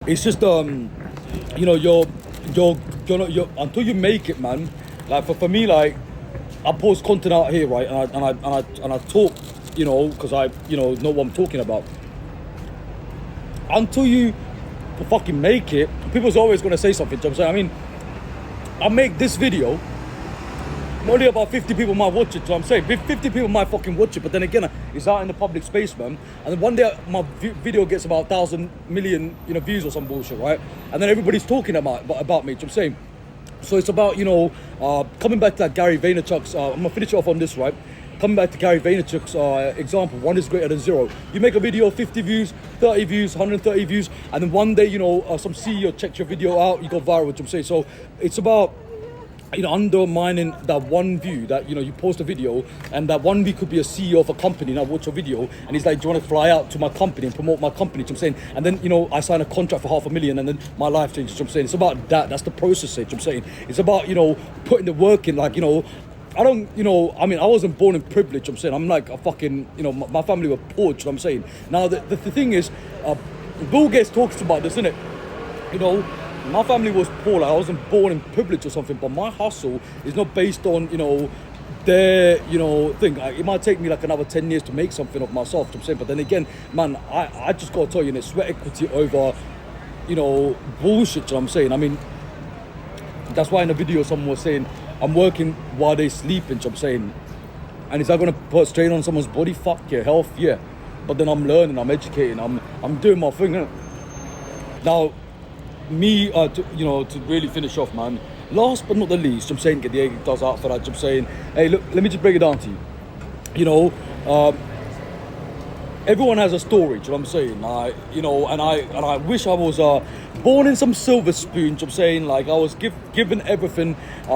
it's just you know, you're until you make it, man. Like for me, like I post content out here, right, and I talk, you know, because I know what I'm talking about. Until you fucking make it, people's always gonna say something. You know what I'm saying? I mean, I make this video. Only about 50 people might watch it, so I'm saying 50 people might fucking watch it, but then again, it's out in the public space, man. And then one day my video gets about 1,000 million, views or some bullshit, right? And then everybody's talking about me, you know what I'm saying? So it's about, coming back to that Gary Vaynerchuk's, I'm gonna finish it off on this, right? Coming back to Gary Vaynerchuk's example, 1 is greater than 0. You make a video, 50 views, 30 views, 130 views, and then one day, some CEO checks your video out, you go viral, you know what I'm saying? So it's about, undermining that one view that, you post a video, and that one view could be a CEO of a company, and I watch a video, and he's like, do you want to fly out to my company and promote my company, you know what I'm saying? And then, I sign a contract for $500,000, and then my life changes, you know what I'm saying? It's about that, that's the process, you know what I'm saying? It's about, putting the work in, like, I don't, I mean, I wasn't born in privilege, you know what I'm saying? I'm like a fucking, my family were poor, you know what I'm saying? Now, the thing is, Bill Gates talks about this, innit? My family was poor, like I wasn't born in privilege or something, but my hustle is not based on, their, thing. It might take me like another 10 years to make something of myself, you know what I'm saying? But then again, man, I just gotta tell you, it's sweat equity over, bullshit, you know what I'm saying? I mean, that's why in the video someone was saying, I'm working while they sleeping, you know what I'm saying? And is that gonna put strain on someone's body? Fuck yeah, health, yeah. But then I'm learning, I'm educating, I'm doing my thing, innit? Now, me, to really finish off, man, last but not the least, I'm saying, get the egg does out for that, I'm saying, hey, look, let me just break it down to you. Everyone has a story, you know what I'm saying? And I wish I was born in some silver spoon, you know what I'm saying? Like I was given everything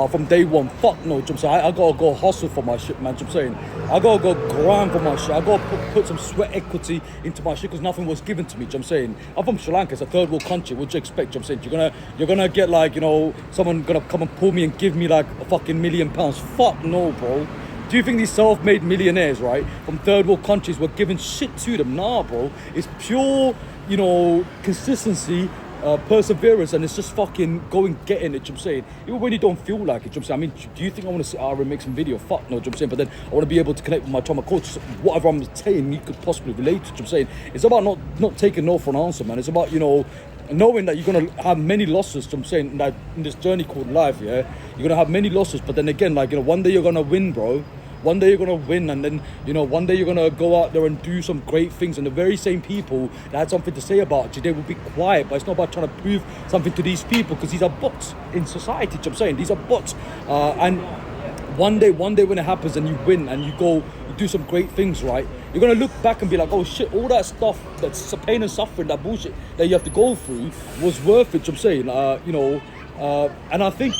from day one. Fuck no, you know what I'm saying? I gotta go hustle for my shit, man, you know what I'm saying? I gotta go grind for my shit. I gotta put some sweat equity into my shit because nothing was given to me, you know what I'm saying? I'm from Sri Lanka, it's a third world country. What do you expect, you know what I'm saying? You're gonna get like, someone gonna come and pull me and give me like a fucking £1 million. Fuck no, bro. Do you think these self-made millionaires, right, from third world countries were giving shit to them? Nah, bro. It's pure, consistency, perseverance, and it's just fucking going getting it, you know what I'm saying? Even when you don't feel like it, you know what I'm saying? I mean, do you think I want to sit out and make some video? Fuck no, you know what I'm saying? But then I want to be able to connect with my trauma coach. Whatever I'm saying, you could possibly relate to, you know what I'm saying? It's about not taking no for an answer, man. It's about, knowing that you're going to have many losses, you know what I'm saying, that in this journey called life, yeah? You're going to have many losses, but then again, like, one day you're going to win, bro. One day you're going to win, and then, one day you're going to go out there and do some great things, and the very same people that had something to say about you, they will be quiet, but it's not about trying to prove something to these people, because these are bots in society, you know what I'm saying? These are bots, and one day when it happens and you win and you do some great things, right, you're going to look back and be like, oh shit, all that stuff, that's pain and suffering, that bullshit that you have to go through was worth it, you know what I'm saying? And I think,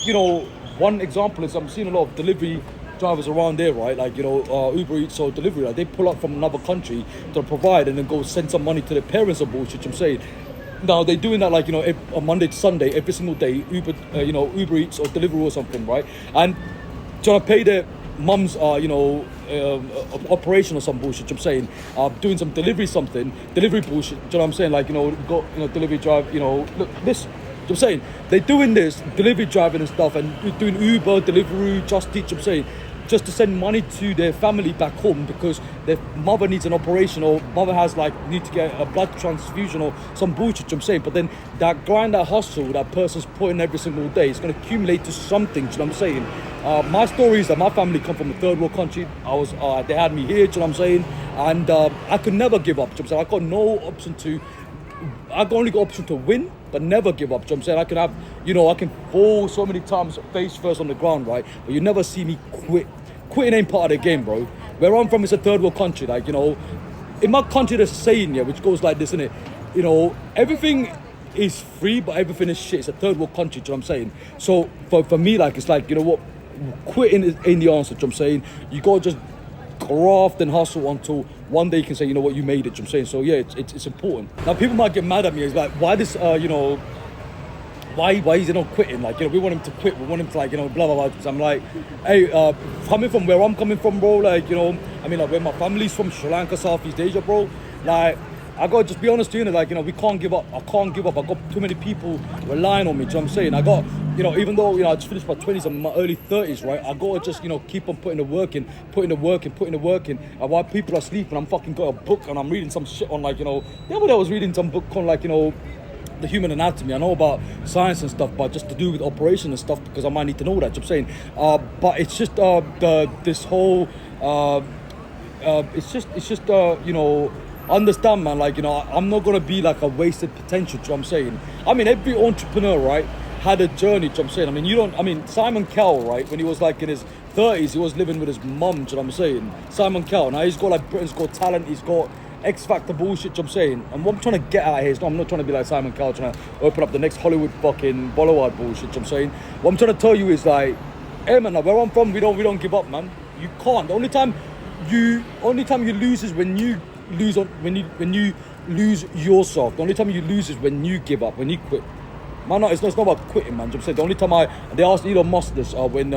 one example is I'm seeing a lot of delivery drivers around there, right? Like, Uber Eats or delivery, like, they pull up from another country to provide and then go send some money to their parents or bullshit, you know what I'm saying? Now, they're doing that, like, on Monday to Sunday, every single day, Uber Eats or delivery or something, right? And trying to pay their mum's, operation or some bullshit, you know what I'm saying? Doing some delivery bullshit, you know what I'm saying? Like, delivery drive, look, this, you know what I'm saying? They're doing this, delivery driving and stuff, and doing Uber, Deliveroo, Just Eat, you know what I'm saying? Just to send money to their family back home because their mother needs an operation, or mother has need to get a blood transfusion or some bullshit, you know what I'm saying? But then that grind, that hustle that person's putting every single day is going to accumulate to something, you know what I'm saying? My story is that my family come from a third world country. They had me here, you know what I'm saying? And I could never give up, you know what I'm saying? I got no option to, I only got option to win, but never give up, you know what I'm saying? I can have, I can fall so many times face first on the ground, right? But you never see me quit. Quitting ain't part of the game, bro. Where I'm from is a third world country, like, in my country there's a saying, yeah, which goes like this, innit? Everything is free, but everything is shit. It's a third world country, you know what I'm saying? So for me, like, it's like, what, quitting ain't the answer, you know what I'm saying? You gotta just graft and hustle until one day you can say, you know what, you made it, you know what I'm saying? So yeah, it's important. Now people might get mad at me, it's like, why this, why is he not quitting? Like, we want him to quit, we want him to, like, blah, blah, blah. So I'm like, hey, coming from where I'm coming from, bro, like, I mean, like, where my family's from, Sri Lanka, Southeast Asia, bro, like, I gotta just be honest to you, like, we can't give up. I can't give up. I got too many people relying on me. Do you know what I'm saying? I got, even though, I just finished my 20s, I'm in my early 30s, right? I gotta just, keep on putting the work in, putting the work in. And while people are sleeping, I'm fucking got a book and I'm reading some shit on, like, the other day I was reading some book on, like, the human anatomy. I know about science and stuff, but just to do with operation and stuff, because I might need to know that. You know what I'm saying? But it's just this whole it's just understand, man, like, I'm not gonna be like a wasted potential. Do you know what I'm saying? I mean, every entrepreneur, right, had a journey. Do you know what I'm saying? I mean, Simon Cowell, right, when he was like in his 30s, he was living with his mum. Do you know what I'm saying? Simon Cowell. Now he's got like Britain's Got Talent. He's got X Factor bullshit. Do you know what I'm saying? And what I'm trying to get at here is, I'm not trying to be like Simon Cowell, trying to open up the next Hollywood fucking Bollywood bullshit. Do you know what I'm saying? What I'm trying to tell you is, like, hey man, like, where I'm from, we don't give up, man. You can't. The only time you lose is when you lose when you lose yourself. The only time you lose is when you give up, when you quit. Man, no, it's not about quitting, man. I'm saying, the only time they asked Elon Musk this when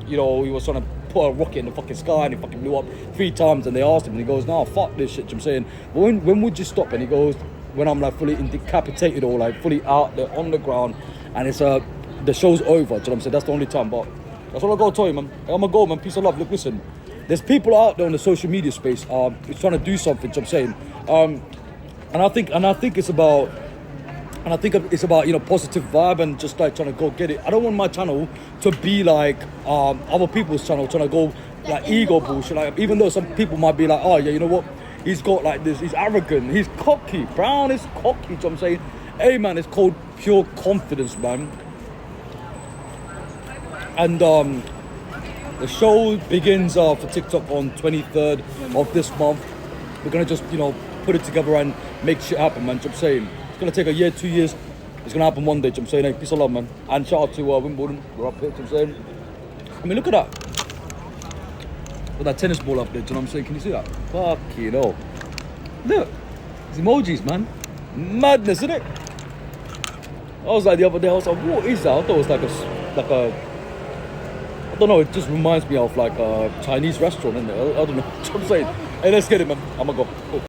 he was trying to put a rocket in the fucking sky and he fucking blew up 3 times, and they asked him and he goes, "Nah, fuck this shit." I'm saying, but when would you stop? And he goes, "When I'm like fully decapitated or like fully out there on the ground and it's the show's over." Do you know what I'm saying? That's the only time. But that's all I gotta tell you, man. I'm gonna go, man. Peace and love. Look, listen. There's people out there in the social media space who's trying to do something. Do you know what I'm saying? And I think it's about positive vibe and just like trying to go get it. I don't want my channel to be like other people's channel, trying to go like ego bullshit. Like, even though some people might be like, oh yeah, you know what? He's got like this. He's arrogant. He's cocky. Brown is cocky. Do you know what I'm saying? Hey man, it's called pure confidence, man. And the show begins for TikTok on 23rd of this month. We're gonna just, put it together and make shit happen, man. Do you know what I'm saying? It's gonna take a year, 2 years. It's gonna happen one day. Do you know what I'm saying? Hey, peace of love, man. And shout out to Wimbledon. We're up here. Do you know what I'm saying? I mean, look at that. Look at that tennis ball up there. Do you know what I'm saying? Can you see that? Fuck you know. Look, it's emojis, man. Madness, isn't it? I was like the other day. I was like, what is that? I thought it was like a. I don't know, it just reminds me of like a Chinese restaurant, isn't it? I don't know. What I'm saying. Hey, let's get it, man. I'm gonna go. Cool.